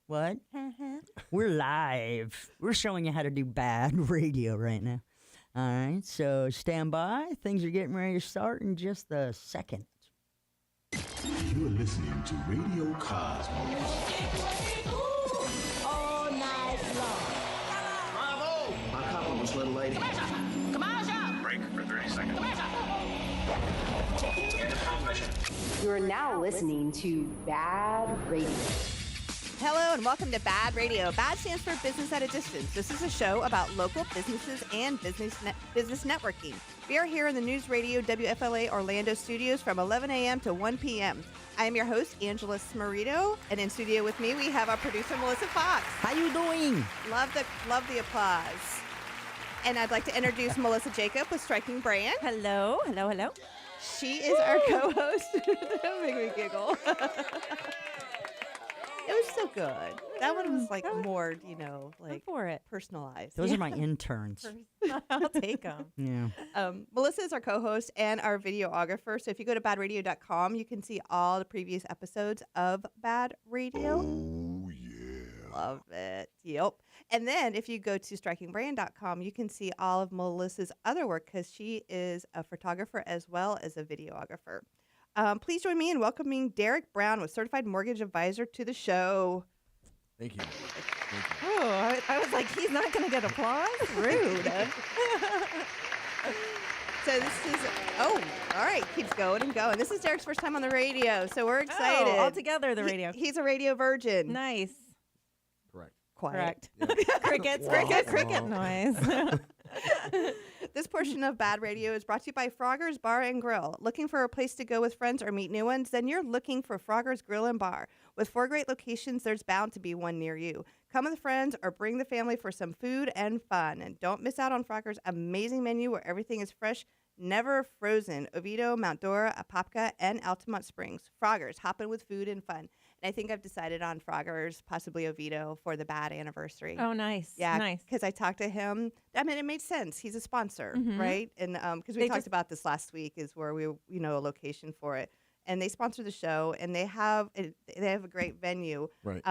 What? We're live. We're showing you how to do bad radio right now. All right, so stand by. Things are getting ready to start in just a second. You're listening to Radio Cosmos. All night long. Bravo! My compliments, little lady. Break for 30 seconds. You are now listening to Bad Radio. Hello and welcome to Bad Radio. BAD stands for Business at a Distance. This is a show about local businesses and business networking. We are here in the News Radio WFLA Orlando studios from 11 a.m. to 1 p.m. I am your host, Angela Smarito, and in studio with me we have our producer, Melissa Fox. How you doing? Love the applause. And I'd like to introduce Melissa Jacob with Striking Brand. Hello. She is our co-host. Don't make me giggle. It was so good. That one was like more, like for it. Personalized. Those are my interns. I'll take them. Yeah. Melissa is our co-host and our videographer. So if you go to badradio.com, you can see all the previous episodes of Bad Radio. Oh, yeah. Love it. Yep. And then if you go to strikingbrand.com, you can see all of Melissa's other work because she is a photographer as well as a videographer. Please join me in welcoming Derek Brown with Certified Mortgage Advisor to the show. Thank you. Oh, I was like, he's not going to get applause? Rude. So this is, all right, keeps going and going. This is Derek's first time on the radio, so we're excited. Oh, all together, the radio. He's a radio virgin. Nice. Correct. Quiet. Correct. Crickets. Cricket noise. This portion of Bad Radio is brought to you by Frogger's Bar and Grill. Looking for a place to go with friends or meet new ones? Then you're looking for Frogger's Grill and Bar. With 4 great locations, there's bound to be one near you. Come with friends or bring the family for some food and fun. And don't miss out on Frogger's amazing menu where everything is fresh, never frozen. Oviedo, Mount Dora, Apopka, and Altamont Springs. Frogger's, hopping with food and fun. And I think I've decided on Frogger's, possibly Oviedo, for the Bad anniversary. Oh, nice. Yeah, Nice. because I talked to him. I mean, it made sense. He's a sponsor, Mhm. right? And because we They talked just- about this last week, is where we, a location for it, and they sponsor the show, and they have a great venue. Right.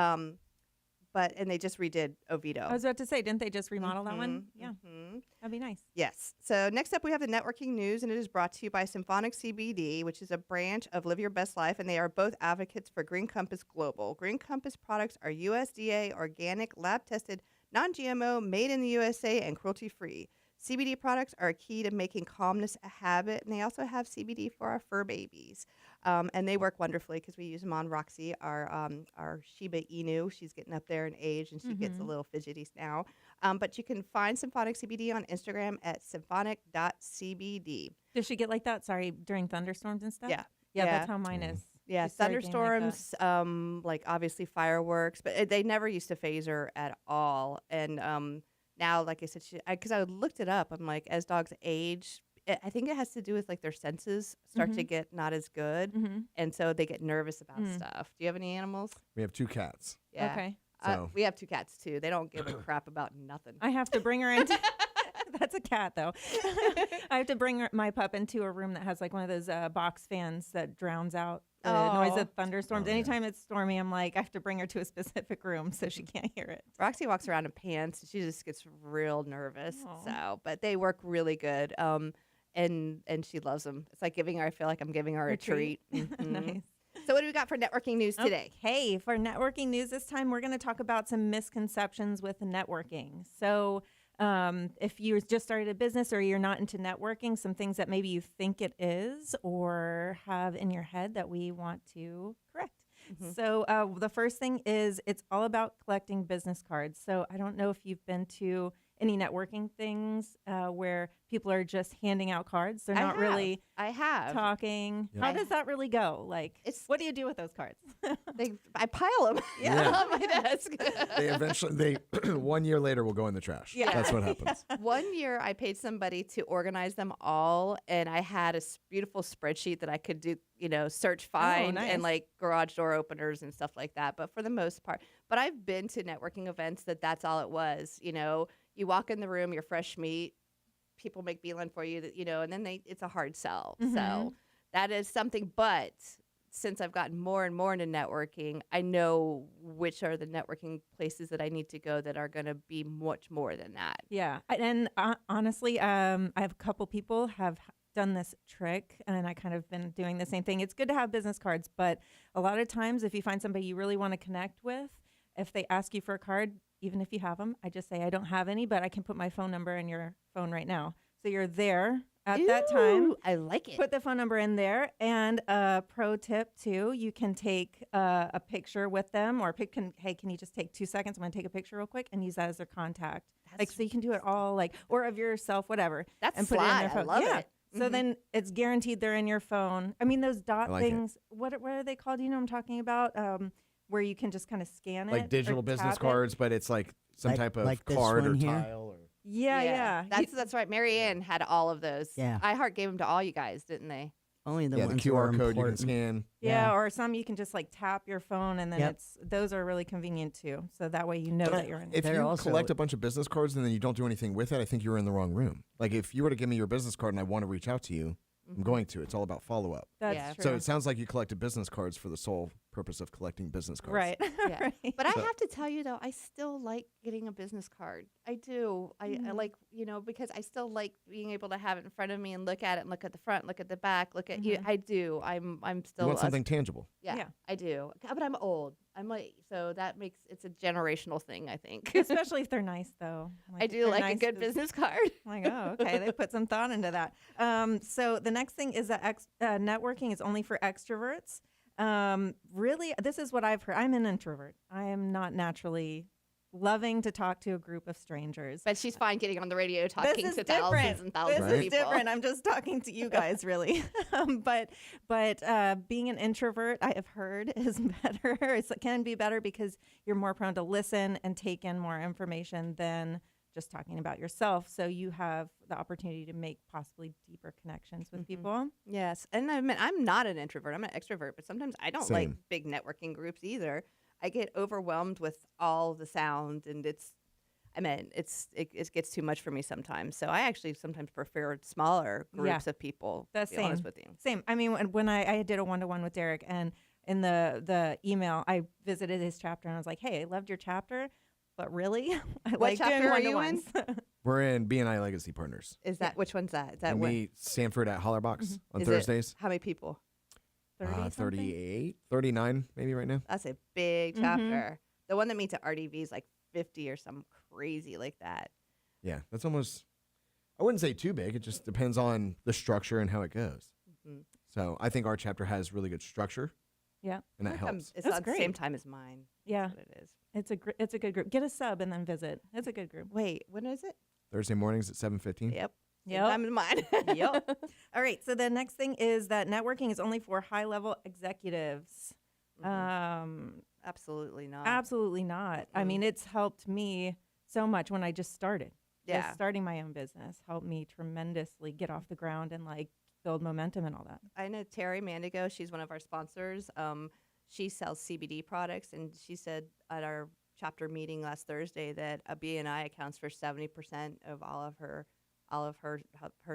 And they just redid Oviedo. I was about to say, didn't they just remodel that one? Yeah, Mhm. that'd be nice. Yes. So next up, we have the networking news, and it is brought to you by Symphonic CBD, which is a branch of Live Your Best Life, and they are both advocates for Green Compass Global. Green Compass products are USDA, organic, lab-tested, non-GMO, made in the USA, and cruelty-free. CBD products are a key to making calmness a habit, and they also have CBD for our fur babies. And they work wonderfully because we use them on Roxy, our Shiba Inu. She's getting up there in age, and she gets a little fidgety now. But you can find Symphonic CBD on Instagram at symphonic.cbd. Does she get like that? Sorry, during thunderstorms and stuff? Yeah. Yeah, Yeah. that's how mine is. Yeah, She started getting like that. thunderstorms, like obviously fireworks, but they never used to phase her at all. And now, like I said, because I looked it up, I'm like, as dogs age, I think it has to do with like their senses start to get not as good, and so they get nervous about stuff. Do you have any animals? We have 2 cats. Yeah. Okay. So- We have 2 cats too. They don't give a crap about nothing. I have to bring her into. That's a cat, though. I have to bring my pup into a room that has like one of those box fans that drowns out the noise of thunderstorms. Anytime it's stormy, I'm like, I have to bring her to a specific room so she can't hear it. Roxy walks around in pants. She just gets real nervous. Aw. So, but they work really good. And she loves them. It's like I feel like I'm giving her a treat. Mhm. Nice. So what do we got for networking news today? Okay, for networking news this time, we're going to talk about some misconceptions with networking. So if you just started a business or you're not into networking, some things that maybe you think it is or have in your head that we want to correct. So the first thing is it's all about collecting business cards. So I don't know if you've been to any networking things where people are just handing out cards. They're not really I have. talking. Yeah. How does that really go? Like, It's- what do you do with those cards? I pile them Yeah. on my desk. They eventually, 1 year later, will go in the trash. Yeah. That's what happens. One year I paid somebody to organize them all, and I had a beautiful spreadsheet that I could do, search, find, nice. and like garage door openers and stuff like that. But for the most part, I've been to networking events that's all it was. You walk in the room, you're fresh meat, people make beeline for you, and then it's a hard sell. So that is something. But since I've gotten more and more into networking, I know which are the networking places that I need to go that are going to be much more than that. Yeah. And honestly, I have a couple people have done this trick, and I kind of been doing the same thing. It's good to have business cards, but a lot of times if you find somebody you really want to connect with, if they ask you for a card, even if you have them, I just say, I don't have any, but I can put my phone number in your phone right now. So you're there at that time. Ooh, I like it. Put the phone number in there. And a pro tip too, you can take a picture with them, or hey, can you just take 2 seconds? I'm going to take a picture real quick and use that as their contact. So you can do it all or of yourself, whatever. That's and put put it in sly. their phone. I love Yeah. it. So then it's guaranteed they're in your phone. I mean, those dot like it. things, what are they called? You know what I'm talking about? Where you can just kind of scan it. Like digital or business tap it. cards, but it's like some Like- type of like this card or one here? tile. Or Yeah. That's right. Mary Ann had all of those. Yeah. iHeart gave them to all you guys, didn't they? Only the the ones that are QR code you can important. scan. Yeah, or some you can just like tap your phone, and then Yep. those are really convenient too. So that way you know that you're in. If They're you also- collect a bunch of business cards and then you don't do anything with it, I think you're in the wrong room. Like if you were to give me your business card and I want to reach out to you, I'm going to. It's all about follow up. That's Yeah. true. So it sounds like you collected business cards for the sole purpose of collecting business cards. right. Yeah. Right. But I have to tell you, though, I still like getting a business card. I do. I like, because I still like being able to have it in front of me and look at it and look at the front, look at the back, look at you. I do. I'm still. You want something tangible. Yeah, Yeah. I do. But I'm old. I'm like, so that makes it's a generational thing, I think. Especially if they're nice, though. I if do they're like a nice, good it's- business card. Like, oh, okay, they put some thought into that. So the next thing is that networking is only for extroverts. Really, this is what I've heard. I'm an introvert. I am not naturally loving to talk to a group of strangers. But she's fine getting on the radio talking This is to different. thousands and thousands This of is people. different. I'm just talking to you guys, really. But being an introvert, I have heard, is better. It can be better because you're more prone to listen and take in more information than just talking about yourself. So you have the opportunity to make possibly deeper connections with people. Yes, and I mean, I'm not an introvert. I'm an extrovert, but sometimes I don't like Same. big networking groups either. I get overwhelmed with all the sound, and it gets too much for me sometimes. So I actually sometimes prefer smaller groups of people. That's to be honest same. with you. Same. I mean, when I did a one-to-one with Derek, and in the email, I visited his chapter, and I was like, hey, I loved your chapter, but really, I like doing chapter are you one-to-ones. We're in BNI Legacy Partners. Is that which one's that? Is that And what? we Sanford at Hollerbox on Is it- Thursdays. How many people? 30 38, 39 maybe right now. That's a big chapter. The one that meets at RDV is like 50 or some crazy like that. Yeah, that's almost, I wouldn't say too big. It just depends on the structure and how it goes. So I think our chapter has really good structure, Yeah. and that helps. It's That's on the great. same time as mine. Yeah. That's what it is. It's a good group. Get a sub and then visit. It's a good group. Wait, when is it? Thursday mornings at 7:15. Yep. Same Yep. time as mine. Yep. All right. So the next thing is that networking is only for high level executives. Absolutely not. Absolutely not. I mean, it's helped me so much when I just started. Yeah. Just starting my own business helped me tremendously get off the ground and like build momentum and all that. I know Terry Mandigo. She's one of our sponsors. She sells CBD products, and she said at our chapter meeting last Thursday that a BNI accounts for 70% of all of her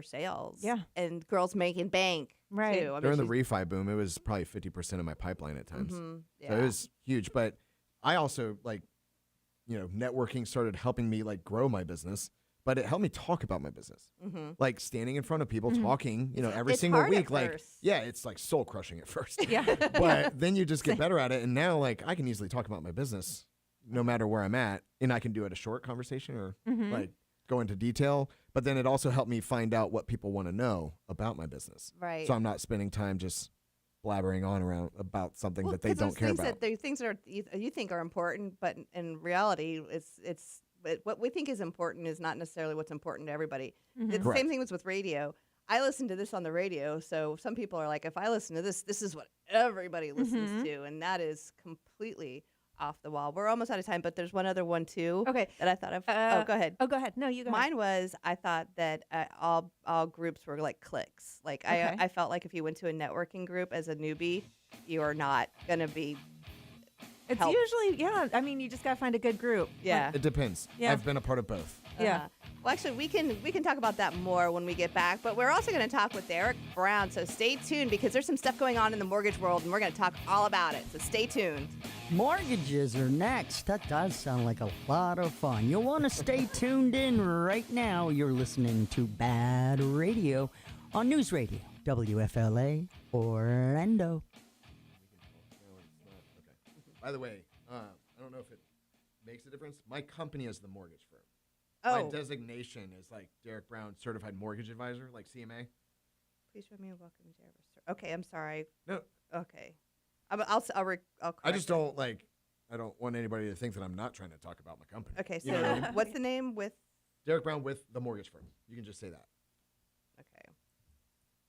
sales. Yeah. And girls making bank. Right. Too. I mean, During the she's- refi boom, it was probably 50% of my pipeline at times. So yeah. it was huge. But I also networking started helping me like grow my business. But it helped me talk about my business, like standing in front of people, talking. Every It's single hard at week. Like, first. yeah, it's like soul crushing at first. Yeah. But then you just get better at it, and now like I can easily talk about my business, no matter where I'm at, and I can do it a short conversation or like go into detail. But then it also helped me find out what people want to know about my business. Right. So I'm not spending time just blabbering on around about something that they 'cause don't there's care things about. There's things that you think are important, but in reality, but what we think is important is not necessarily what's important to everybody. The Correct. same thing was with radio. I listen to this on the radio, so some people are like, if I listen to this, this is what everybody listens to, and that is completely off the wall. We're almost out of time, but there's one other one too. Okay. That I thought of. Go ahead. Oh, go ahead. No, you go ahead. Mine was I thought that all groups were like cliques. Like Okay. I felt like if you went to a networking group as a newbie, you are not gonna be. It's help. usually, yeah. I mean, you just got to find a good group. Yeah. It depends. Yeah. I've been a part of both. Yeah. Well, actually, we can talk about that more when we get back. But we're also going to talk with Derek Brown. So stay tuned because there's some stuff going on in the mortgage world, and we're going to talk all about it. So stay tuned. Mortgages are next. That does sound like a lot of fun. You'll want to stay tuned in right now. You're listening to Bad Radio on News Radio, WFLA, Orlando. By the way, I don't know if it makes a difference. My company is the mortgage firm. Oh. My designation is like Derek Brown, Certified Mortgage Advisor, like CMA. Please show me a welcome, Derek. Okay, I'm sorry. No. Okay. I'll I just don't like. I don't want anybody to think that I'm not trying to talk about my company. Okay, so You know what I mean? what's the name with? Derek Brown with the mortgage firm. You can just say that. Okay.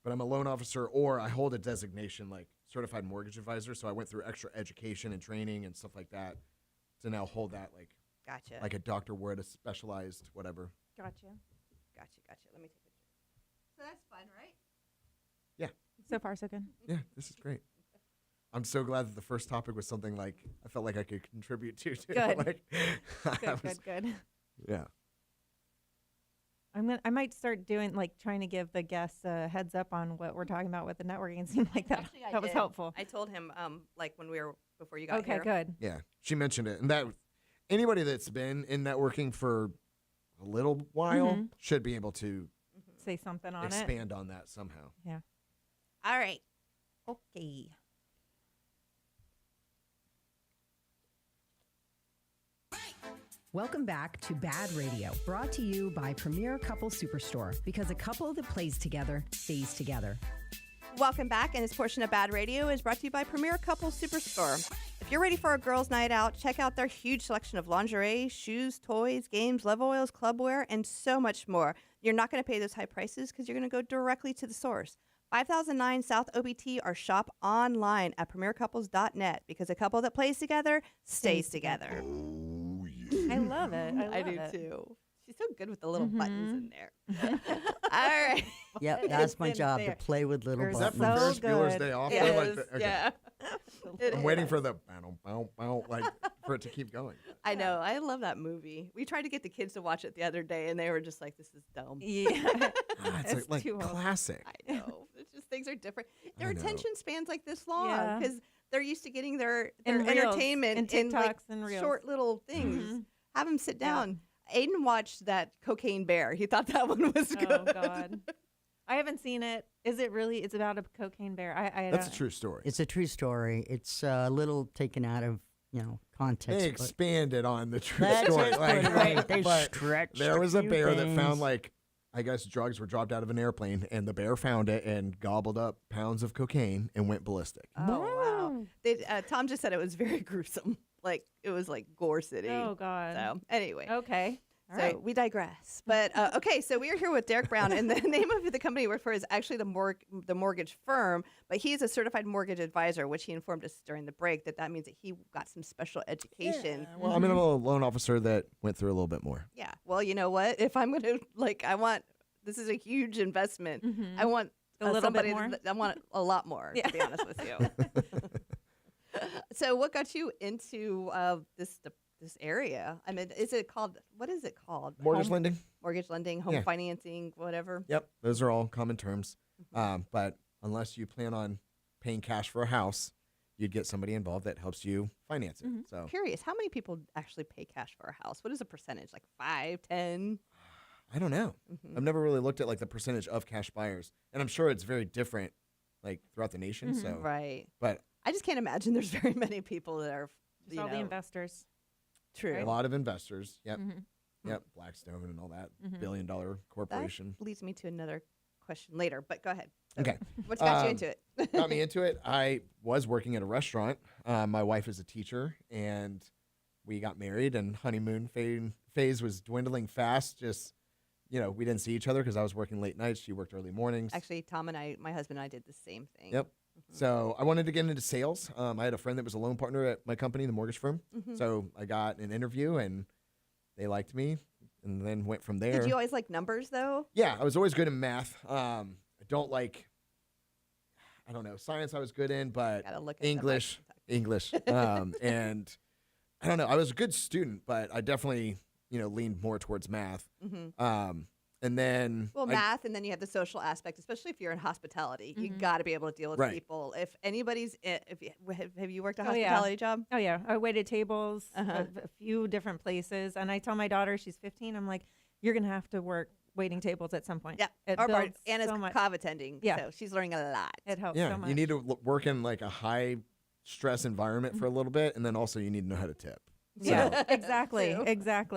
But I'm a loan officer, or I hold a designation like Certified Mortgage Advisor. So I went through extra education and training and stuff like that to now hold that Gotcha. like a doctor would, a specialized whatever. Gotcha. Let me take a picture. So that's fun, right? Yeah. So far, so good. Yeah, this is great. I'm so glad that the first topic was something like I felt like I could contribute to. Too. Good. Like, Good. Yeah. I might start doing trying to give the guests a heads up on what we're talking about with the networking. It seemed like that Actually, I that was did. helpul. I told him when we were before you got Okay, here. good. Yeah, she mentioned it, and that anybody that's been in networking for a little while should be able to Say something on it. expand on that somehow. Yeah. All right. Okay. Welcome back to Bad Radio, brought to you by Premier Couple Superstore, because a couple that plays together stays together. Welcome back, and this portion of Bad Radio is brought to you by Premier Couple Superstore. If you're ready for a girls' night out, check out their huge selection of lingerie, shoes, toys, games, love oils, clubwear, and so much more. You're not going to pay those high prices because you're going to go directly to the source. 5009 South OBT or shop online at premiercouples.net because a couple that plays together stays together. Oh, yeah. I love it. I do too. She's so good with the little buttons in there. All right. Yep, that's my in job, there. to play with little You're Is that buttons. from Ferris Bueller's good. Day Off? Yes, Like the- okay. yeah. I'm waiting for the like for it to keep going. I know. I love that movie. We tried to get the kids to watch it the other day, and they were just like, "This is dumb." Yeah. It's It's like too old. classic. I know. It's just things are different. Their I know. attention spans like this long Yeah. because they're used to getting their And reels, entertainment and in like TikToks and reels. short little things. Mhm. Have them sit Yeah. down. Aiden watched that Cocaine Bear. He thought that one was good. Oh God. I haven't seen it. Is it really? It's about a cocaine bear. I That's a don't- true story. It's a true story. It's a little taken out of, context. They but expanded on the true That's story. it, Like, right. They but stretched there was a few bear that found things. I guess drugs were dropped out of an airplane, and the bear found it and gobbled up pounds of cocaine and went ballistic. Oh wow! Tom just said it was very gruesome. Like it was like Gore City. Oh God. So anyway, Okay. All so right. we digress. But okay, so we are here with Derek Brown, and the name of the company he works for is actually the mortgage firm. But he is a certified mortgage advisor, which he informed us during the break that means that he got some special education. Well, I'm a loan officer that went through a little bit more. Yeah. Well, you know what? If I'm gonna this is a huge investment. I want A little bit somebody more? I want a lot more. Yeah. To be honest with you. So, what got you into this area? I mean, what is it called? Mortgage Home- lending? mortgage lending, home Yeah. financing, whatever. Yep, those are all common terms. But unless you plan on paying cash for a house, you'd get somebody involved that helps you finance it. So Curious, how many people actually pay cash for a house? What is the percentage? Like 5, 10? I don't know. I've never really looked at like the percentage of cash buyers, and I'm sure it's very different like throughout the nation. So, Right. but I just can't imagine there's very many people that are Just all the investors. True. a lot of investors. Yep, Mhm. yep, Blackstone and all that Mhm. billion-dollar corporation. That leads me to another question later, but go ahead. So, Okay. What's got you Um, into it? Got me into it. I was working at a restaurant. My wife is a teacher, and we got married. And honeymoon phase was dwindling fast. Just we didn't see each other because I was working late nights. She worked early mornings. Actually, Tom and my husband and I did the same thing. Yep. So I wanted to get into sales. I had a friend that was a loan partner at my company, the mortgage firm. So I got an interview, and they liked me, and then went from there. Did you always like numbers, though? Yeah, I was always good in math. I don't know, science I was good in, but Gotta look at the mic English. And I don't know, I was a good student, but I definitely leaned more towards math. And then math, and then you have the social aspect, especially if you're in hospitality. You got to be able to deal with people. If anybody's, have you worked a hospitality job? Oh yeah, I waited tables a few different places, and I tell my daughter, she's 15. I'm like, you're gonna have to work waiting tables at some point. Yeah, and it's so much. cov attending. Yeah, so she's learning a lot. It helps so much. You need to work in like a high stress environment for a little bit, and then also you need to know how to tip. Yeah, exactly.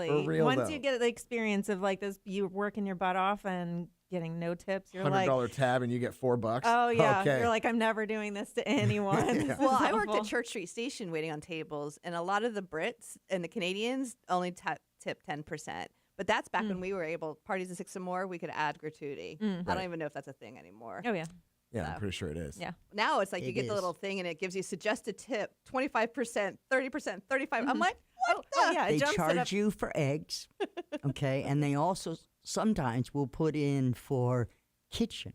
For real, Once though. you get the experience of like this, you working your butt off and getting no tips, you're $100 like, tab and you get $4. oh yeah, Okay. You're like, I'm never doing this to anyone. Yeah. Well, I worked at Church Street Station waiting on tables, and a lot of the Brits and the Canadians only tip 10%. But that's back when we were able, parties of 6 or more, we could add gratuity. I don't even know if that's a thing anymore. Oh yeah. Yeah, I'm pretty sure it is. Yeah. Now it's like you It get the is. little thing, and it gives you suggested tip, 25%, 30%, 35%. I'm like, what the? Oh yeah. They It jumps it up. charge you for eggs, okay, and they also sometimes will put in for kitchen.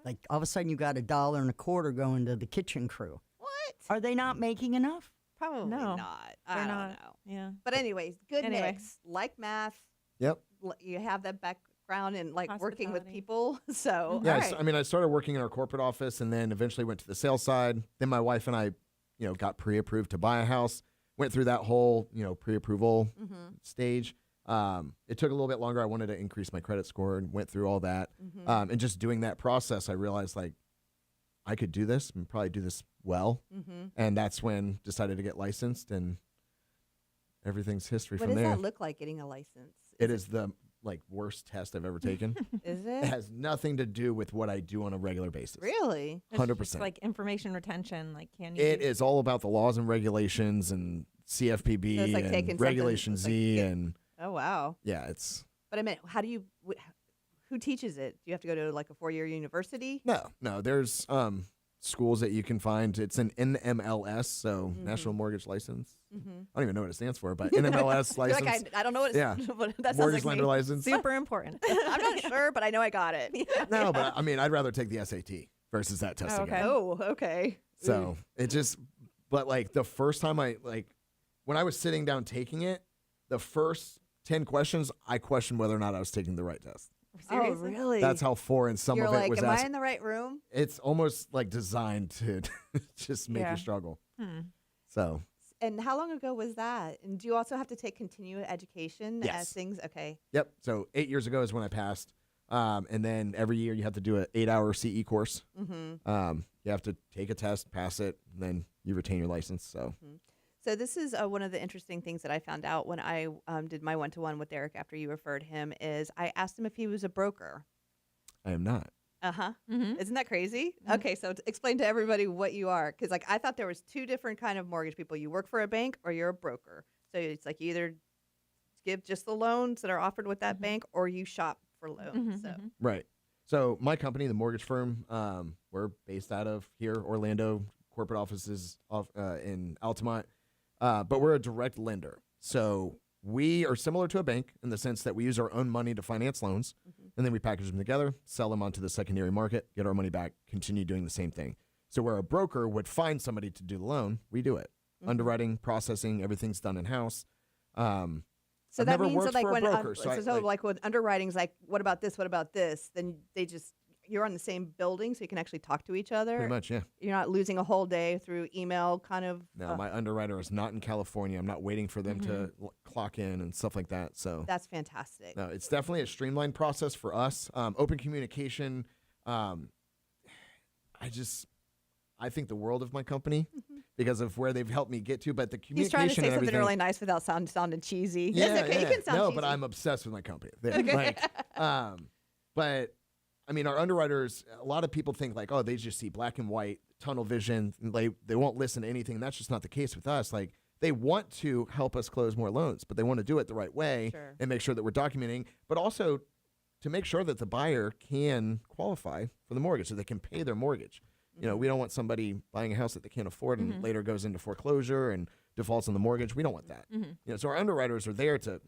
Like all of a sudden you got $1.25 going to the kitchen crew. What? Are they not making enough? Probably No, not. I They're don't not. know. Yeah. But anyways, good Anyway. mix. Like math. Yep. You have that background in like working with Hospitality. people. So, Yeah, all right. I mean, I started working in our corporate office and then eventually went to the sales side. Then my wife and I, got pre-approved to buy a house. Went through that whole, pre-approval stage. It took a little bit longer. I wanted to increase my credit score and went through all that. And just doing that process, I realized like I could do this and probably do this well. And that's when decided to get licensed, and everything's history What from does there. that look like, getting a license? It is the worst test I've ever taken. Is It it? has nothing to do with what I do on a regular basis. Really? It's 100%. just like information retention. Like, can you? It is all about the laws and regulations and CFPB So it's like taking and something- Regulation it's like Z get- and Oh, wow. yeah, it's But I mean, how do you, who teaches it? Do you have to go to like a 4-year university? no. There's schools that you can find. It's an NMLS, so National Mortgage License. I don't even know what it stands for, but NMLS You're license. like, I don't know what it's, Yeah. but that sounds Mortgage like lender me. license. super important. I'm not sure, but I know I got it. No, but I mean, I'd rather take the SAT versus that test Oh, again. okay. Oh, okay. So it just, but like the first time when I was sitting down taking it, the first 10 questions, I questioned whether or not I was taking the right test. Seriously? Oh, really? That's how foreign some You're of it like, was. am I in the right room? It's almost like designed to just make Yeah. you struggle. Hmm. So And how long ago was that? And do you also have to take continuing education as Yes. things? Okay. yep. So 8 years ago is when I passed, and then every year you have to do an 8-hour CE course. You have to take a test, pass it, and then you retain your license. So So this is one of the interesting things that I found out when I did my one-to-one with Derek after you referred him is I asked him if he was a broker. I am not. Uh-huh. Mhm. Isn't that crazy? Okay, so explain to everybody what you are. Because like I thought there was 2 different kind of mortgage people. You work for a bank or you're a broker. So it's like you either give just the loans that are offered with that bank or you shop for loans. So Right. So my company, the mortgage firm, we're based out of here, Orlando. Corporate offices in Altamont. But we're a direct lender. So we are similar to a bank in the sense that we use our own money to finance loans, and then we package them together, sell them onto the secondary market, get our money back, continue doing the same thing. So where a broker would find somebody to do the loan, we do it. Underwriting, processing, everything's done in-house. So I've that never means worked that like for a when broker, so I- like when underwriting's like, what about this? What about this? Then they just you're on the same building, so you can actually talk to each other. Pretty much, yeah. You're not losing a whole day through email, kind of. No, my underwriter is not in California. I'm not waiting for them to clock in and stuff like that. So That's fantastic. no, it's definitely a streamlined process for us. Open communication. I think the world of my company because of where they've helped me get to. But the He's communication trying to say and something everything. really nice without sounding cheesy. Yeah, It's okay. yeah. You can sound no, cheesy. but I'm obsessed with my company. But I mean, our underwriters. A lot of people think like, oh, they just see black and white, tunnel vision. And they won't listen to anything. And that's just not the case with us. Like they want to help us close more loans, but they want to do it the right way Sure. and make sure that we're documenting, but also to make sure that the buyer can qualify for the mortgage so they can pay their mortgage. You know, we don't want somebody buying a house that they can't afford and later goes into foreclosure and defaults on the mortgage. We don't want that. You know, so our underwriters are there to,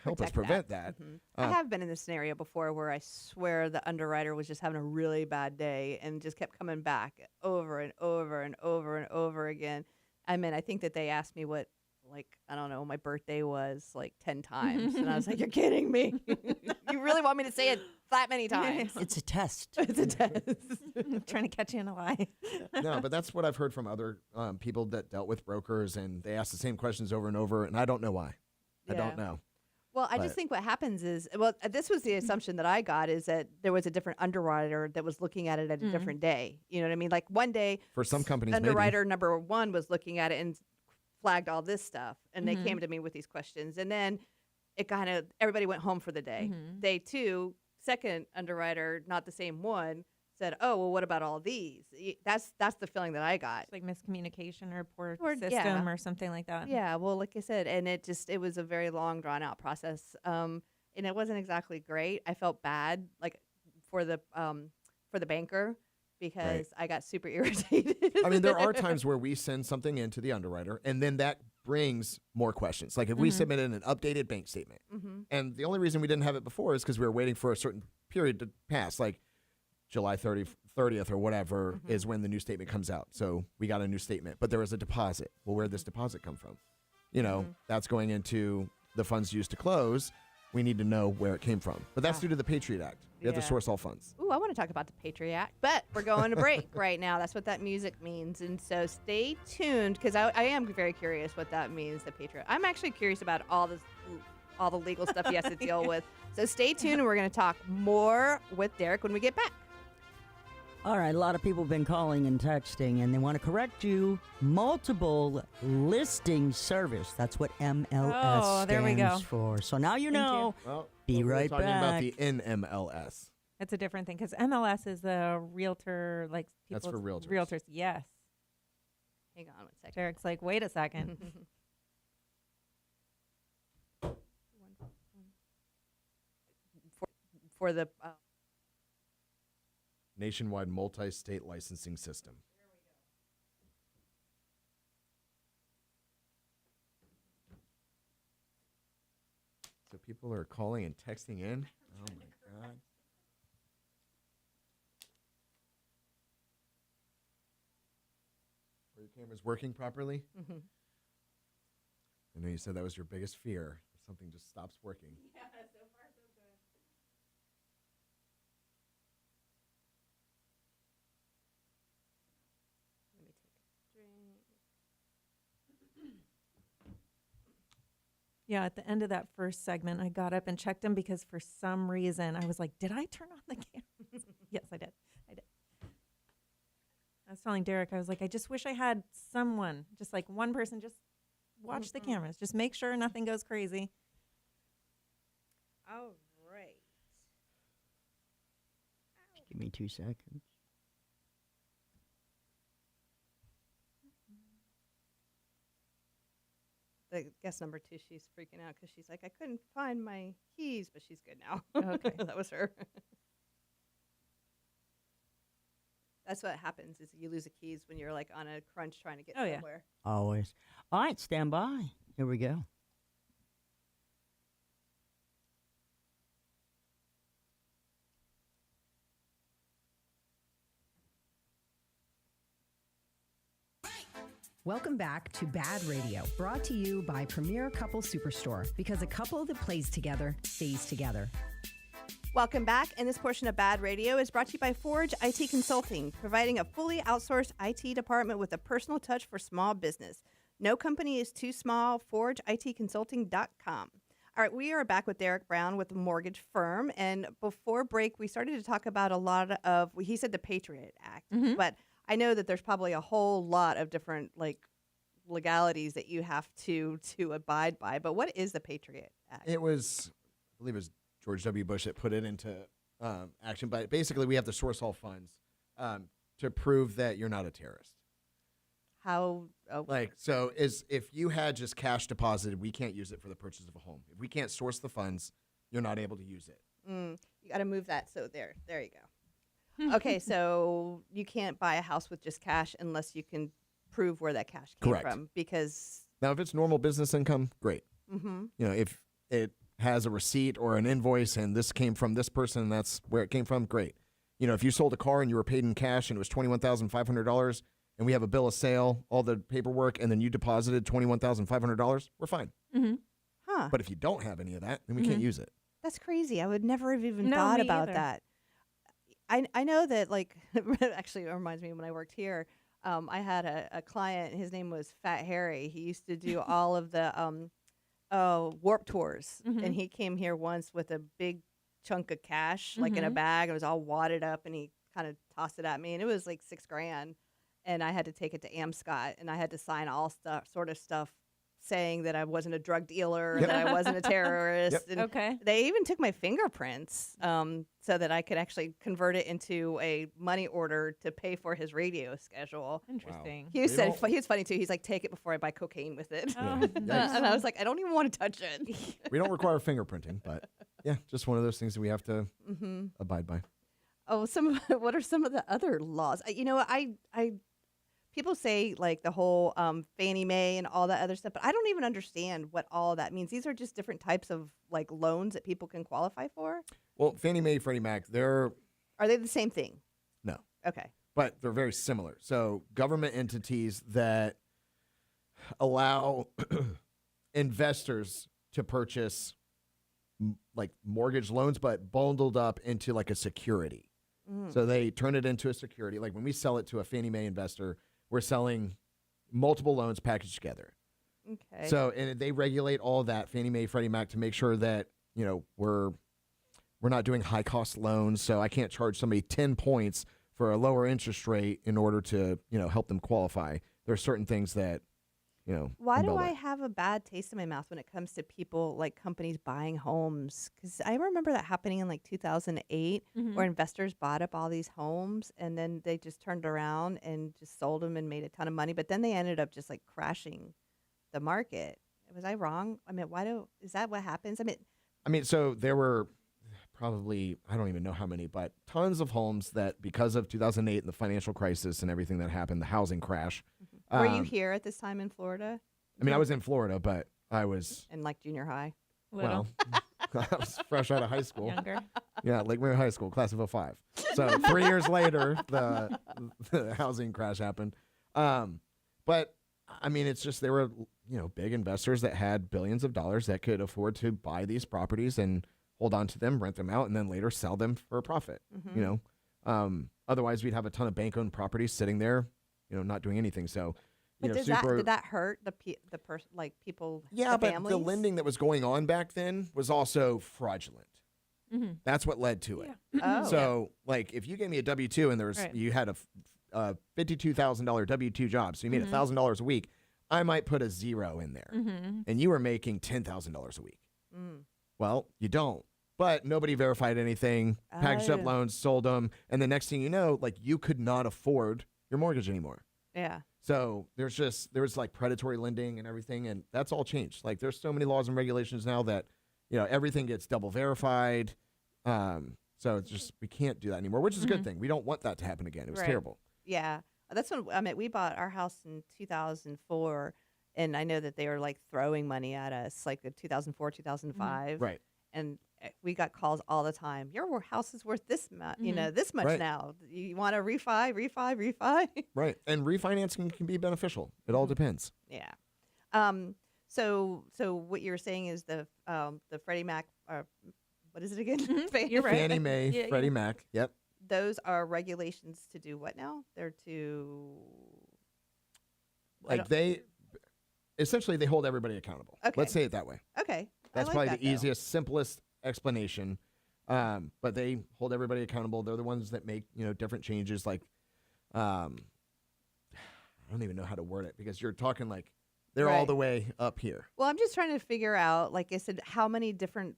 help us Protect prevent that. I have been in this scenario before where I swear the underwriter was just having a really bad day and just kept coming back over and over and over and over again. I mean, I think that they asked me what like, I don't know, my birthday was like 10 times. And I was like, you're kidding me. You really want me to say it that many times? It's a test. It's a test. Trying to catch you in a lie. No, but that's what I've heard from other people that dealt with brokers, and they ask the same questions over and over, and I don't know why. I Yeah. don't know. Well, I But- just think what happens is, well, this was the assumption that I got, is that there was a different underwriter that was looking at it at a different day. You know what I mean? Like one day, For some companies, maybe. underwriter number one was looking at it and flagged all this stuff, and they came to me with these questions, and then it kind of, everybody went home for the day. Day two, second underwriter, not the same one, said, oh, well, what about all these? That's the feeling that I got. It's like miscommunication or poor Or- system yeah. or something like that. Yeah, well, like I said, and it was a very long, drawn out process, and it wasn't exactly great. I felt bad, like for the banker, because I got super irritated. I mean, there are times where we send something into the underwriter, and then that brings more questions. Like if we submitted an updated bank statement, and the only reason we didn't have it before is because we were waiting for a certain period to pass, like July 30th or whatever is when the new statement comes out. So we got a new statement, but there was a deposit. Well, where'd this deposit come from? You know, that's going into the funds used to close. We need to know where it came from. But that's due to the Patriot Act. You have to Yeah. source all funds. Ooh, I want to talk about the Patriot Act, but we're going to break right now. That's what that music means. And so stay tuned, because I am very curious what that means, the Patriot. I'm actually curious about all the legal stuff he has to deal with. So stay tuned, and we're going to talk more with Derek when we get back. All right, a lot of people have been calling and texting, and they want to correct you. Multiple listing service. That's what MLS Oh, there we stands go. for. So now you know. Well, Be we're right talking about the back. NMLS. That's a different thing because MLS is the realtor, like That's people's for realtors. Realtors, yes. Hang on one second. Derek's like, wait a second. For the Nationwide multi-state licensing system. So people are calling and texting in. Oh my God. Are your cameras working properly? I know you said that was your biggest fear. If something just stops working. Yeah, at the end of that first segment, I got up and checked them because for some reason I was like, did I turn on the cameras? Yes, I did. I was telling Derek, I was like, I just wish I had someone, just like one person, just watch the cameras. Just make sure nothing goes crazy. All right. Give me 2 seconds. The guest number 2, she's freaking out because she's like, I couldn't find my keys, but she's good now. Okay. That was her. That's what happens, is you lose the keys when you're like on a crunch trying to get Oh, yeah. somewhere. Always. All right, stand by. Here we go. Welcome back to Bad Radio, brought to you by Premier Couple Superstore, because a couple that plays together stays together. Welcome back, and this portion of Bad Radio is brought to you by Forge IT Consulting, providing a fully outsourced IT department with a personal touch for small business. No company is too small. ForgeITConsulting.com. All right, we are back with Derek Brown with the mortgage firm, and before break, we started to talk about a lot of, he said the Patriot Act, but I know that there's probably a whole lot of different like legalities that you have to abide by. But what is the Patriot Act? It was, I believe it was George W. Bush that put it into action. But basically, we have to source all funds to prove that you're not a terrorist. How? Like, so if you had just cash deposited, we can't use it for the purchase of a home. If we can't source the funds, you're not able to use it. You got to move that. So there you go. Okay, so you can't buy a house with just cash unless you can prove where that cash came Correct. from. Because Now, if it's normal business income, great. You know, if it has a receipt or an invoice and this came from this person and that's where it came from, great. You know, if you sold a car and you were paid in cash and it was $21,500, and we have a bill of sale, all the paperwork, and then you deposited $21,500, we're fine. Mm-hmm. Huh. But if you don't have any of that, then we can't use it. That's crazy. I would never have even No, thought me about either. that. I know that, like, actually, it reminds me when I worked here, I had a client. His name was Fat Harry. He used to do all of the warp tours. And he came here once with a big chunk of cash, like in a bag. It was all wadded up, and he kind of tossed it at me. And it was like $6,000. And I had to take it to Amscot, and I had to sign all sort of stuff saying that I wasn't a drug dealer, that I wasn't a terrorist. And Okay. they even took my fingerprints so that I could actually convert it into a money order to pay for his radio schedule. Interesting. He said he was funny too. He's like, take it before I buy cocaine with it. Oh, And I was like, I don't even want to touch it. We don't require fingerprinting, but yeah, just one of those things that we have to abide by. Oh, what are some of the other laws? I people say like the whole Fannie Mae and all that other stuff, but I don't even understand what all that means. These are just different types of like loans that people can qualify for. Well, Fannie Mae, Freddie Mac, Are they the same thing? no, Okay. but they're very similar. So government entities that allow investors to purchase like mortgage loans, but bundled up into like a security. So they turn it into a security. Like when we sell it to a Fannie Mae investor, we're selling multiple loans packaged together. Okay. So, and they regulate all that, Fannie Mae, Freddie Mac, to make sure that, we're not doing high cost loans. So I can't charge somebody 10 points for a lower interest rate in order to, help them qualify. There are certain things that, Why do envelop. I have a bad taste in my mouth when it comes to people like companies buying homes? Because I remember that happening in like 2008 where investors bought up all these homes and then they just turned around and just sold them and made a ton of money. But then they ended up just like crashing the market. Was I wrong? I mean, is that what happens? I mean, so there were probably, I don't even know how many, but tons of homes that because of 2008 and the financial crisis and everything that happened, the housing crash. Were you here at this time in Florida I mean, I was in Florida, but I was, in like junior high? Little. I was fresh out of high school. Younger. Yeah, Lake Mary High School, class of 05. So 3 years later, the housing crash happened. But I mean, it's just there were big investors that had billions of dollars that could afford to buy these properties and hold on to them, rent them out, and then later sell them for a profit. Otherwise, we'd have a ton of bank-owned properties sitting there, not doing anything. So. But did that hurt the person, like people? Yeah, the but families? the lending that was going on back then was also fraudulent. That's what led to it. Oh. So, like, if you gave me a W-2 and Right. you had a $52,000 W-2 job, so you made $1,000 a week, I might put a zero in there, and you were making $10,000 a week. Well, you don't. But nobody verified anything, packaged up Oh. loans, sold them, and the next thing you know, like, you could not afford your mortgage anymore. Yeah. So there was like predatory lending and everything, and that's all changed. Like there's so many laws and regulations now that, everything gets double verified. So it's just, we can't do that anymore, which is a good thing. We don't want that to happen again. It was Right. terrible. Yeah. That's when we bought our house in 2004, and I know that they were like throwing money at us, like in 2004, 2005. Right. And we got calls all the time. Your house is worth this much, this much Right. now. You want to refi? Right. And refinancing can be beneficial. It all depends. Yeah. So what you're saying is the Freddie Mac, what is it again? You're right. Fannie Mae, Yeah, Freddie Mac. Yep. Those are regulations to do what now? They're to Like they hold everybody accountable. Okay. Let's say it that way. okay. That's I like probably that, the easiest, simplest explanation. But they hold everybody accountable. They're the ones that make, different changes. Like, I don't even know how to word it because you're talking like they're all Right. the way up here. Well, I'm just trying to figure out, like I said, how many different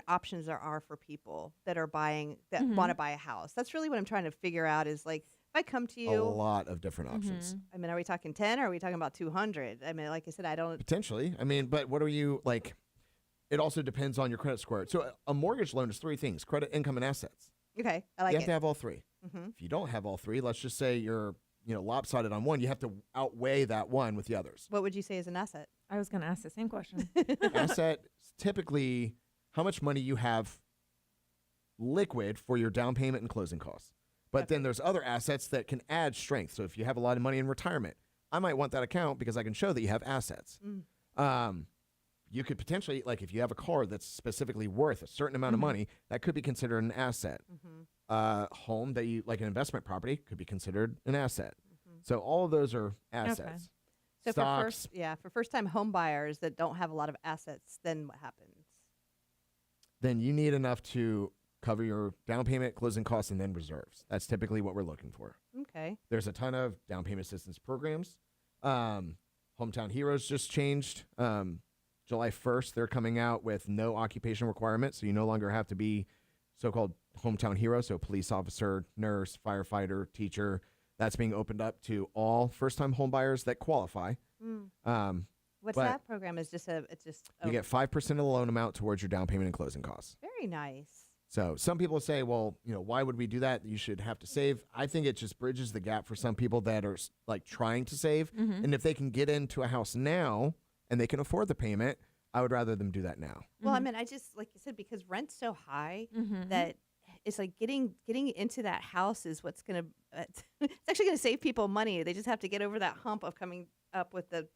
options there are for people that are buying that want to buy a house. That's really what I'm trying to figure out. Is like if I come to A you, lot of different options. I mean, are we talking 10 or are we talking about 200? I mean, like I said, I don't. Potentially. I mean, but what are you like? It also depends on your credit score. So a mortgage loan is three things: credit, income, and assets. Okay, I like You have it. to have all three. If you don't have all three, let's just say you're lopsided on one. You have to outweigh that one with the others. What would you say is an asset? I was going to ask the same question. Asset is typically how much money you have liquid for your down payment and closing costs. But then there's other assets that can add strength. So if you have a lot of money in retirement, I might want that account because I can show that you have assets. You could potentially, like if you have a car that's specifically worth a certain amount of money, that could be considered an asset. Home that you, like an investment property, could be considered an asset. So all of those are assets. So Stocks. for first-time home buyers that don't have a lot of assets, then what happens? Then you need enough to cover your down payment, closing costs, and then reserves. That's typically what we're looking for. Okay. There's a ton of down payment assistance programs. Hometown Heroes just changed. July 1st, they're coming out with no occupation requirement, so you no longer have to be so-called hometown hero, so police officer, nurse, firefighter, teacher. That's being opened up to all first-time home buyers that qualify. What's that program? It's just you get 5% of the loan amount towards your down payment and closing costs. very nice. So some people say, well, why would we do that? You should have to save. I think it just bridges the gap for some people that are like trying to save. And if they can get into a house now and they can afford the payment, I would rather them do that now. Well, I mean, I just, like you said, because rent's so high that it's like getting into that house is what's going to, it's actually going to save people money. They just have to get over that hump of coming up with that.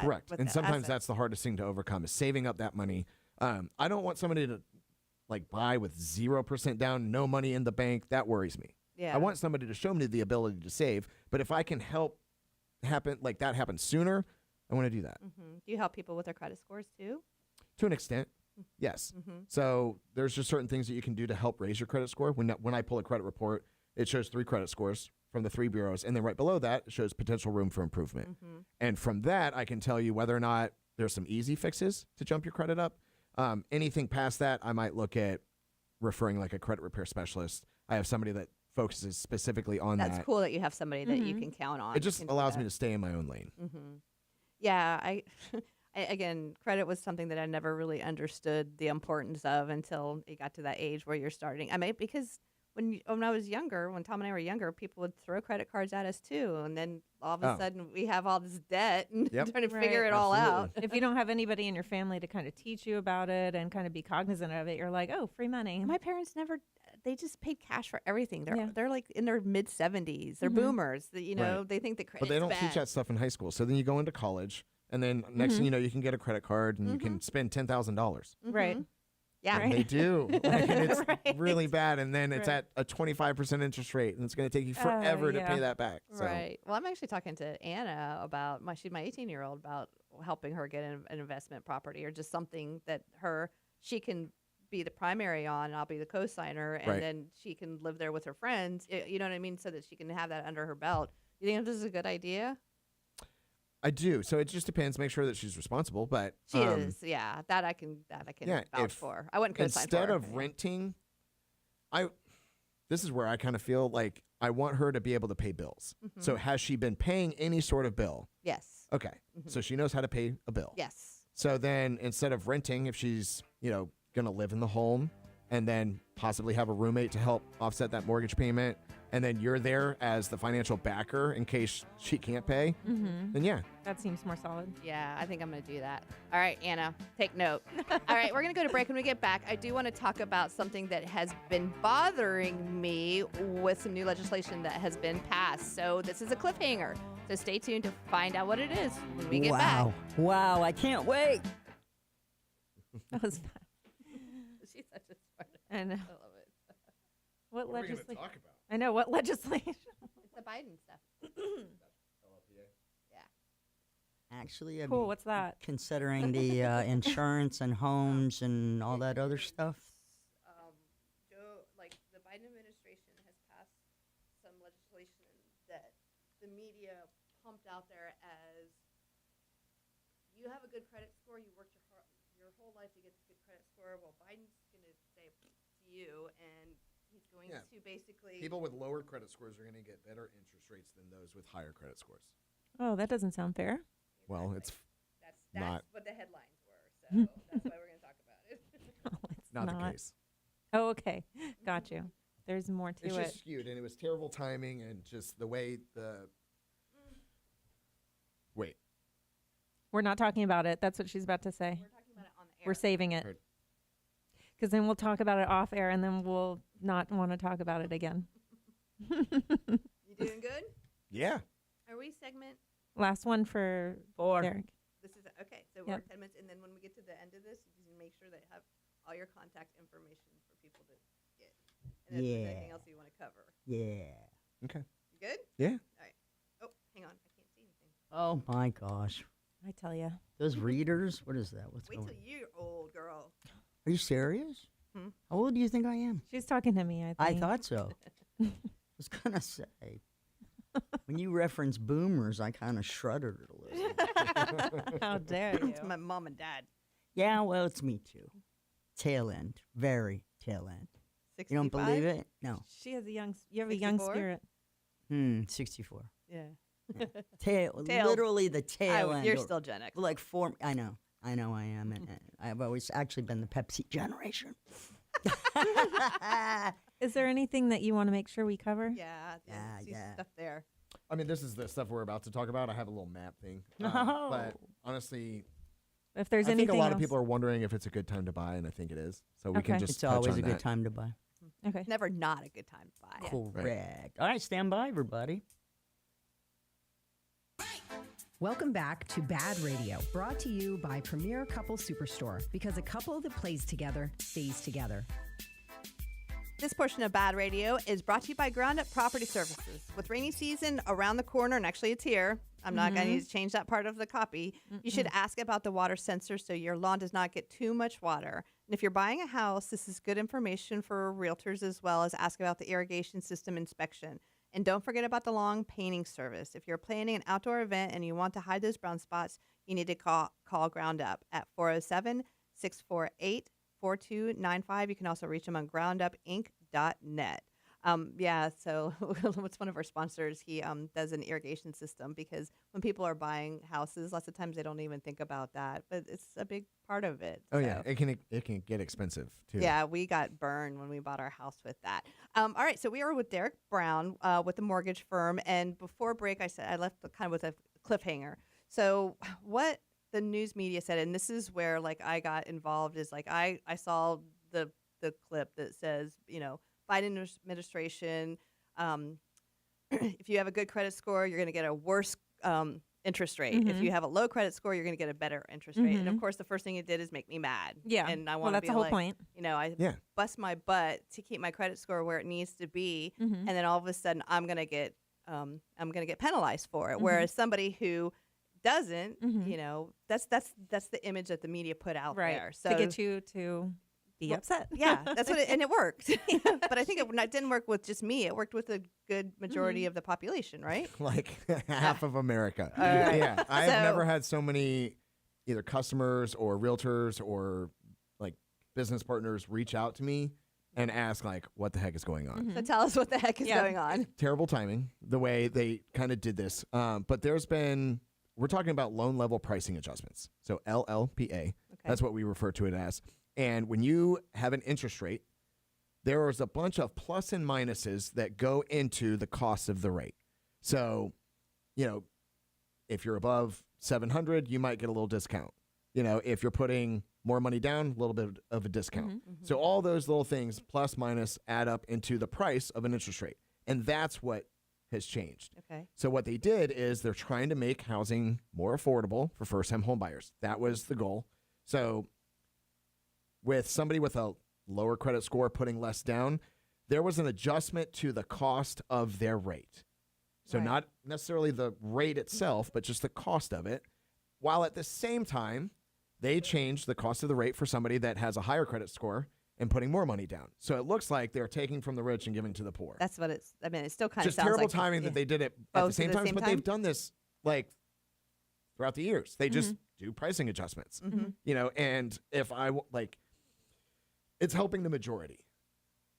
Correct. with And the sometimes assets. that's the hardest thing to overcome is saving up that money. I don't want somebody to like buy with 0% down, no money in the bank. That worries me. Yeah. I want somebody to show me the ability to save. But if I can help that happen sooner, I want to do that. Do you help people with their credit scores too? To an extent, yes. So there's just certain things that you can do to help raise your credit score. When I pull a credit report, it shows 3 credit scores from the 3 bureaus, and then right below that, it shows potential room for improvement. And from that, I can tell you whether or not there's some easy fixes to jump your credit up. Anything past that, I might look at referring like a credit repair specialist. I have somebody that focuses specifically on that. That's cool that you have somebody that you can count on. It just allows me to stay in my own lane. Yeah, again, credit was something that I never really understood the importance of until it got to that age where you're starting. I mean, because when I was younger, when Tom and I were younger, people would throw credit cards at us too, and then all of a sudden we have all this debt and trying to figure it all out. If you don't have anybody in your family to kind of teach you about it and kind of be cognizant of it, you're like, oh, free money. My parents never. They just paid cash for everything. They're like in their mid 70s. They're boomers. They think that credit's But they don't bad. teach that stuff in high school. So then you go into college, and then next thing you know, you can get a credit card and you can spend $10,000. Right. Yeah, And they do. Like, and it's really bad. And then it's at a 25% interest rate, and it's going to take you forever to pay that back. So. Right. Well, I'm actually talking to Anna about she's my 18-year-old about helping her get an investment property or just something that she can be the primary on, and I'll be the co-signer, and then she can live there with her friends. You know what I mean? So that she can have that under her belt. You think this is a good idea? I do. So it just depends. Make sure that she's responsible. But She is. Yeah. That I can vouch for. I wouldn't co-sign for her. Instead of renting, this is where I kind of feel like I want her to be able to pay bills. So has she been paying any sort of bill? Yes. Okay. So she knows how to pay a bill. Yes. So then instead of renting, if she's, going to live in the home and then possibly have a roommate to help offset that mortgage payment, and then you're there as the financial backer in case she can't pay, then yeah. That seems more solid. Yeah, I think I'm going to do that. All right, Anna, take note. All right, we're going to go to break. When we get back, I do want to talk about something that has been bothering me with some new legislation that has been passed. So this is a cliffhanger. So stay tuned to find out what it is when we get back. Wow, I can't wait. That was fun. She's such a smart. I know. I love it. What What are we going to legislation? talk about? I know. What legislation? It's the Biden stuff. Actually, I'm Cool. What's that? considering the insurance and homes and all that other stuff. The Biden administration has passed some legislation that the media pumped out there as you have a good credit score, you worked your whole life to get this good credit score. Well, Biden's going to say to you, and he's going to basically People with lower credit scores are going to get better interest rates than those with higher credit scores. Oh, that doesn't sound fair. Well, it's that's not- what the headlines were. So that's why we're going to talk about it. Oh, it's not the case. Oh, okay. Got you. There's more to It's it. just skewed, and it was terrible timing and just the way the... Wait. We're not talking about it. That's what she's about to say. We're talking about it on the air. We're saving it. Heard. Because then we'll talk about it off air, and then we'll not want to talk about it again. You doing good? Yeah. Are we segment? Last one for 4. Derek. This is okay. So we're Yep. 10 minutes, and then when we get to the end of this, you can make sure that you have all your contact information for people to get. And if there's anything Yeah. else you want to cover. Yeah. Okay. You good? Yeah. All right. Oh, hang on. I can't see anything. Oh my gosh. I tell you. Those readers? What is that? What's Wait going till you're old, girl. Are you serious? Hmm? How old do you think I am? She's talking to me, I I think. thought so. I was going to say. When you reference boomers, I kind of shuddered a little. How dare you? It's my mom and dad. Yeah, well, it's me too. Tail end. Very tail end. 65? You don't believe it? No. She has a young, you have a young 64? spirit. 64. Yeah. Tail. Tail. Literally the tail end. You're or- still Gen X. Like 4. I know I am. And I've always actually been the Pepsi generation. Is there anything that you want to make sure we cover? Yeah. See yeah. stuff there. I mean, this is the stuff we're about to talk about. I have a little map thing. Oh. But honestly, If there's I anything think a lot of else. people are wondering if it's a good time to buy, and I think it is. So we can Okay. just It's touch always on a good that. time to buy. Okay. Never not a good time to buy. Correct. All right, stand by, everybody. Welcome back to Bad Radio, brought to you by Premier Couple Superstore, because a couple that plays together stays together. This portion of Bad Radio is brought to you by Ground Up Property Services. With rainy season around the corner, and actually it's here, I'm not going to need to change that part of the copy. You should ask about the water sensor so your lawn does not get too much water. And if you're buying a house, this is good information for realtors as well as ask about the irrigation system inspection. And don't forget about the lawn painting service. If you're planning an outdoor event and you want to hide those brown spots, you need to call Ground Up at 407-648-4295. You can also reach them on groundupinc.net. So what's one of our sponsors? He does an irrigation system because when people are buying houses, lots of times they don't even think about that, but it's a big part of it. Oh yeah, it can get expensive too. Yeah, we got burned when we bought our house with that. All right, so we are with Derek Brown with the mortgage firm, and before break, I said I left kind of with a cliffhanger. So what the news media said, and this is where like I got involved, is like I saw the clip that says, Biden administration, if you have a good credit score, you're going to get a worse interest rate. If you have a low credit score, you're going to get a better interest rate. And of course, the first thing it did is make me mad. Yeah. And I Well, want to that's be the whole like, point. I bust my butt to keep my credit score where it needs to be, and then all of a sudden I'm going to get penalized for it. Whereas somebody who doesn't, that's the image that the media put out Right. there. So to get you to be upset. yeah, that's what and it worked. But I think it didn't work with just me. It worked with a good majority of the population, right? Like half of America. right. Yeah, I have So- never had so many either customers or realtors or like business partners reach out to me and ask like, what the heck is going on? So tell us what the heck is going on. Terrible timing, the way they kind of did this. But we're talking about loan level pricing adjustments. So LLPA, that's what we refer to it as. And when you have an interest rate, there is a bunch of plus and minuses that go into the cost of the rate. So, if you're above 700, you might get a little discount. If you're putting more money down, a little bit of a discount. So all those little things, plus minus, add up into the price of an interest rate. And that's what has changed. Okay. So what they did is they're trying to make housing more affordable for first-time home buyers. That was the goal. So with somebody with a lower credit score putting less down, there was an adjustment to the cost of their rate. So not necessarily the rate itself, but just the cost of it, while at the same time, they changed the cost of the rate for somebody that has a higher credit score and putting more money down. So it looks like they're taking from the rich and giving to the poor. That's what it's. I mean, it still kind of Just sounds terrible like timing that they did it at Both the same at the time, same but time? they've done this like throughout the years. They just do pricing adjustments, and if it's helping the majority.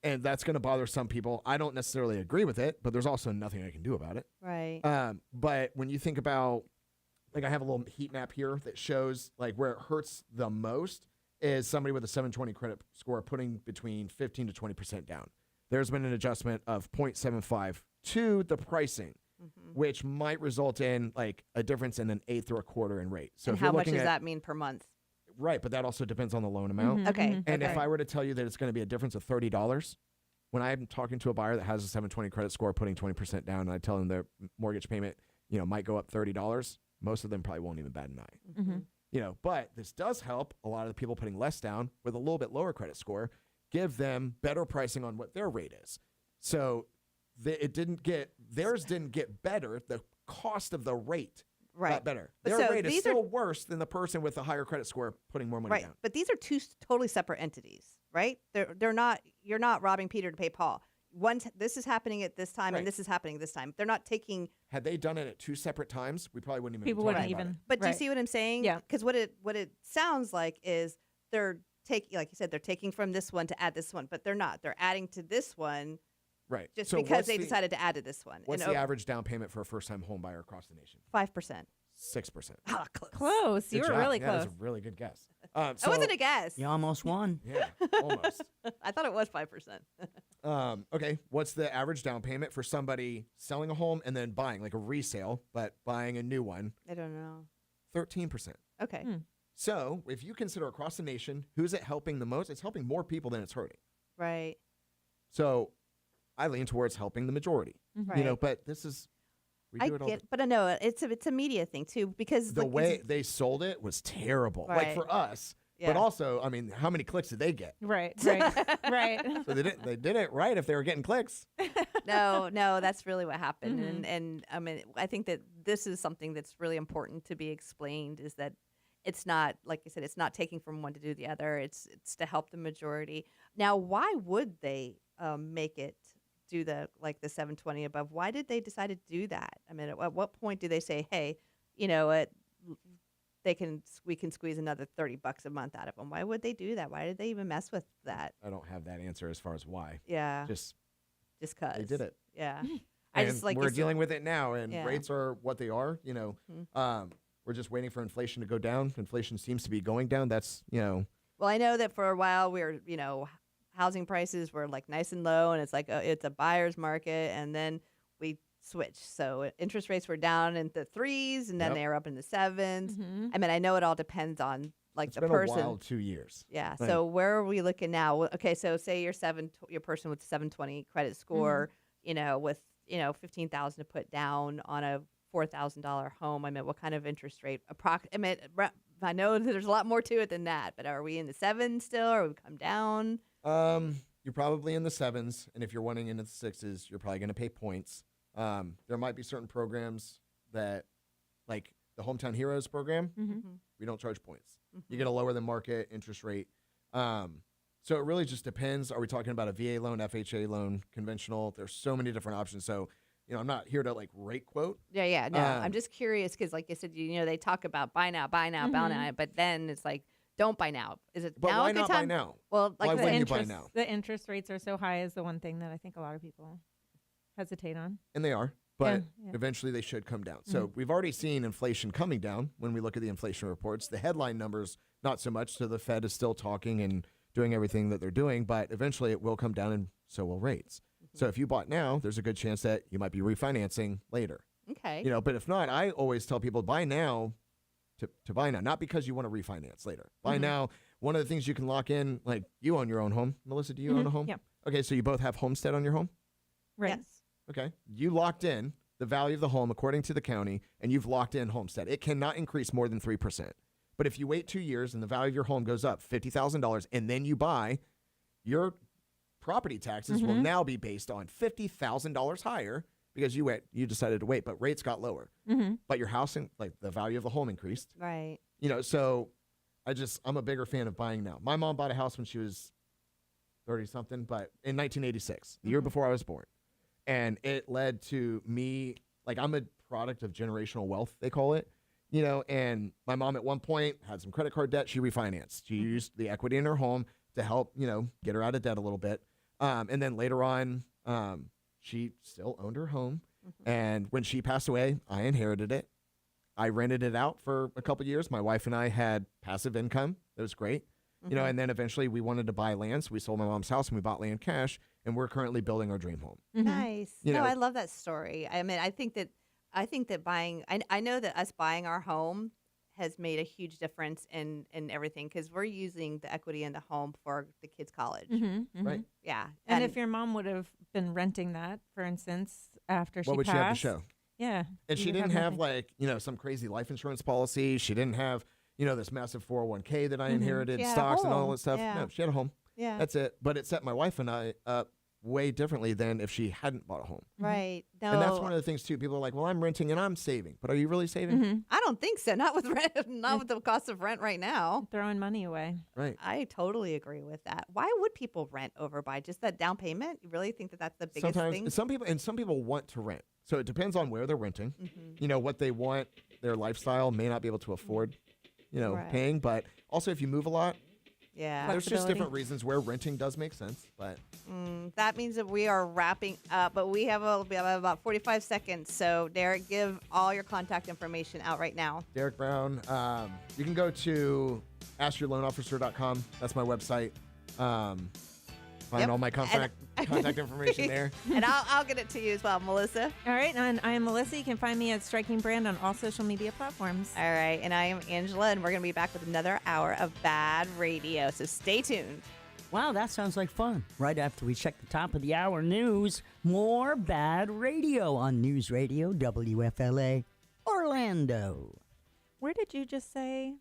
And that's going to bother some people. I don't necessarily agree with it, but there's also nothing I can do about it. Right. But when you think about, like, I have a little heat map here that shows like where it hurts the most is somebody with a 720 credit score putting between 15 to 20% down. There's been an adjustment of 0.75 to the pricing, which might result in like a difference in an eighth or a quarter in rate. So and if you're how much looking does at, that mean per month? Right, but that also depends on the loan amount. Okay. And okay. if I were to tell you that it's going to be a difference of $30, when I'm talking to a buyer that has a 720 credit score, putting 20% down, and I tell them their mortgage payment, might go up $30, most of them probably won't even bat an eye. Mm-hmm. But this does help a lot of the people putting less down with a little bit lower credit score, give them better pricing on what their rate is. So theirs didn't get better. The cost of the rate got better. But Their so rate is these still worse than the person with a higher credit score putting more money down. But these are two totally separate entities, right? They're not. You're not robbing Peter to pay Paul. This is happening at this time, and this is happening this time. They're not taking. Had they done it at two separate times, we probably wouldn't even. People be talking wouldn't about even. it. But do you see what I'm saying? Yeah. Because what it sounds like is they're taking, like you said, they're taking from this one to add this one, but they're not. They're adding to this one. Right. Just So because what's they the- decided to add to this one. What's the average down payment for a first-time home buyer across the nation? 5%. 6%. Ah, close. Close. You Good were job. really Yeah, close. that's a really good guess. That wasn't a guess. You almost won. Yeah, almost. I thought it was 5%. Okay, what's the average down payment for somebody selling a home and then buying, like a resale, but buying a new one? I don't know. 13%. Okay. So if you consider across the nation, who's it helping the most? It's helping more people than it's hurting. Right. So I lean towards helping the majority. Right. But this is, we I do it all get, but I know it's a media thing too, because the like, way they sold it was terrible. Like Right. for us, Yeah. but also, I mean, how many clicks did they get? Right. Right. So they did it right if they were getting clicks. no, that's really what happened. And I mean, I think that this is something that's really important to be explained, is that it's not, like I said, it's not taking from one to do the other. It's to help the majority. Now, why would they make it do the 720 above? Why did they decide to do that? I mean, at what point do they say, hey, we can squeeze another $30 a month out of them? Why would they do that? Why did they even mess with that? I don't have that answer as far as why. Yeah. Just because they did it. Yeah. I And just like we're you said- dealing with it now, and Yeah. rates are what they are. We're just waiting for inflation to go down. Inflation seems to be going down. That's Well, I know that for a while housing prices were like nice and low, and it's like it's a buyer's market, and then we switched. So interest rates were down in the 3s, and then Yep. they were up in the 7s. Mm-hmm. I mean, I know it all depends on it's the been person. a wild 2 years. Yeah. Right. So where are we looking now? Okay, so say your person with 720 credit score, with $15,000 to put down on a $4,000 home. I mean, what kind of interest rate? I know that there's a lot more to it than that, but are we in the 7s still, or we come down? You're probably in the 7s, and if you're wanting into the 6s, you're probably going to pay points. There might be certain programs that, like the Hometown Heroes program, we don't charge points. You get a lower than market interest rate. So it really just depends. Are we talking about a VA loan, FHA loan, conventional? There's so many different options. So, I'm not here to rate quote. Yeah, no. I'm just curious because, like I said, they talk about buy now, buy now, but then it's like, don't buy now. Is it But now why a good not time? buy now? Well, Why like the wouldn't you buy interest. now? The interest rates are so high is the one thing that I think a lot of people hesitate on. And they are, but Yeah. eventually they should come down. So we've already seen inflation coming down when we look at the inflation reports. The headline numbers, not so much. So the Fed is still talking and doing everything that they're doing, but eventually it will come down, and so will rates. So if you bought now, there's a good chance that you might be refinancing later. Okay. But if not, I always tell people buy now to buy now, not because you want to refinance later. Buy now. One of the things you can lock in, like you own your own home. Melissa, do you own a home? Yep. Okay, so you both have homestead on your home? Right. Yes. Okay. You locked in the value of the home according to the county, and you've locked in homestead. It cannot increase more than 3%. But if you wait 2 years and the value of your home goes up $50,000 and then you buy, your property taxes will now be based on $50,000 higher because you decided to wait, but rates got lower. But your house, the value of the home increased. Right. So I'm a bigger fan of buying now. My mom bought a house when she was 30-something, but in 1986, the year before I was born. And it led to me, I'm a product of generational wealth, they call it, and my mom at one point had some credit card debt. She refinanced. She used the equity in her home to help, get her out of debt a little bit. And then later on, she still owned her home. And when she passed away, I inherited it. I rented it out for a couple years. My wife and I had passive income. It was great. And then eventually we wanted to buy land. So we sold my mom's house and we bought land cash. And we're currently building our dream home. Nice. You know- I love that story. I mean, I think that buying, I know that us buying our home has made a huge difference in everything because we're using the equity in the home for the kids' college. Right. Yeah. And if your mom would have been renting that, for instance, after she What would passed, she have to show? Yeah. And you she would didn't have nothing. like, some crazy life insurance policy. She didn't have, this massive 401k that I inherited, She had a stocks and all home. that stuff. Yeah. No, she had a home. Yeah. That's it. But it set my wife and I up way differently than if she hadn't bought a home. Right. No. And that's one of the things too. People are like, well, I'm renting and I'm saving. But are you really saving? I don't think so. Not with rent. Not with the cost of rent right now. Throwing money away. Right. I totally agree with that. Why would people rent over by just that down payment? You really think that that's the biggest Sometimes thing? some people want to rent. So it depends on where they're renting. What they want, their lifestyle may not be able to afford, Right. paying. But also if you move a lot, Yeah. there's just Flexibility. different reasons where renting does make sense. But That means that we are wrapping up, but we have about 45 seconds. So, Derek, give all your contact information out right now. Derek Brown, you can go to askyourloanofficer.com. That's my website. Find Yep. all my contact information there. And I'll get it to you as well, Melissa. All right. And I am Melissa. You can find me at Striking Brand on all social media platforms. All right. And I am Angela, and we're going to be back with another hour of Bad Radio. So, stay tuned. Wow, that sounds like fun. Right after we check the top of the hour news, more Bad Radio on News Radio WFLA Orlando. Where did you just say?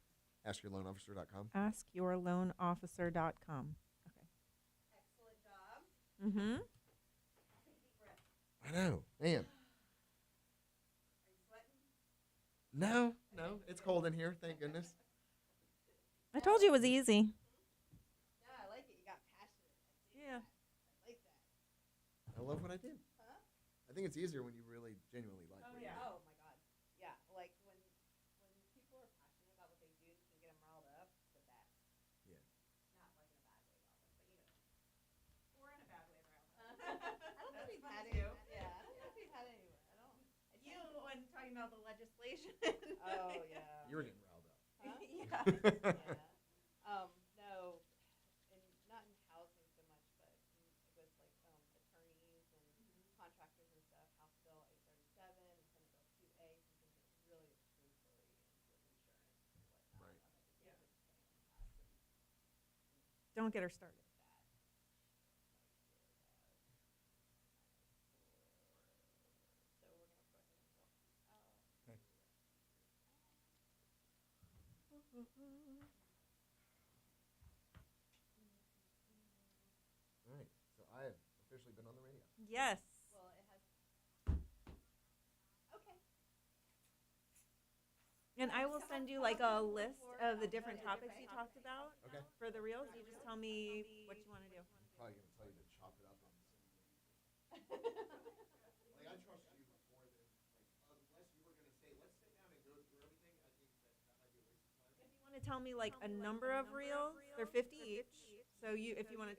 Askyourloanofficer.com. Askyourloanofficer.com. Okay. Excellent job. Mm-hmm. I know. Man. No, it's cold in here. Thank goodness. I told you it was easy. Yeah, I like it. You got passionate. Yeah. I like that. I love what I do. I think it's easier when you really genuinely like what you do. Oh, my God. Yeah. Like when people are passionate about what they do and can get them riled up, it's the best. Yeah. Not like in a bad way, but or in a bad way, riled up. I don't think we've had any. Yeah. I don't think we've had any. I don't. You when talking about the legislation. Oh, yeah. You were getting riled up. Yeah. Yeah. No, and not in housing so much, but with like attorneys and contractors and stuff. House Bill 837 and Senate Bill 2A, some things that really truthfully with insurance and whatnot. Right. Yeah. Don't get her started. So we're gonna put in All right. So I have officially been on the radio. Yes. well, it has. Okay. And I will send you like a list of the different topics you talked about Okay. for the reels. You just tell me what you want to do. Probably going to tell you to chop it up and send it to me. Like, I trust you more than, unless you were going to say, let's sit down and go through everything, I think that might be a waste of time. If you want to tell me like a number of reels, they're 50 each. So if you want to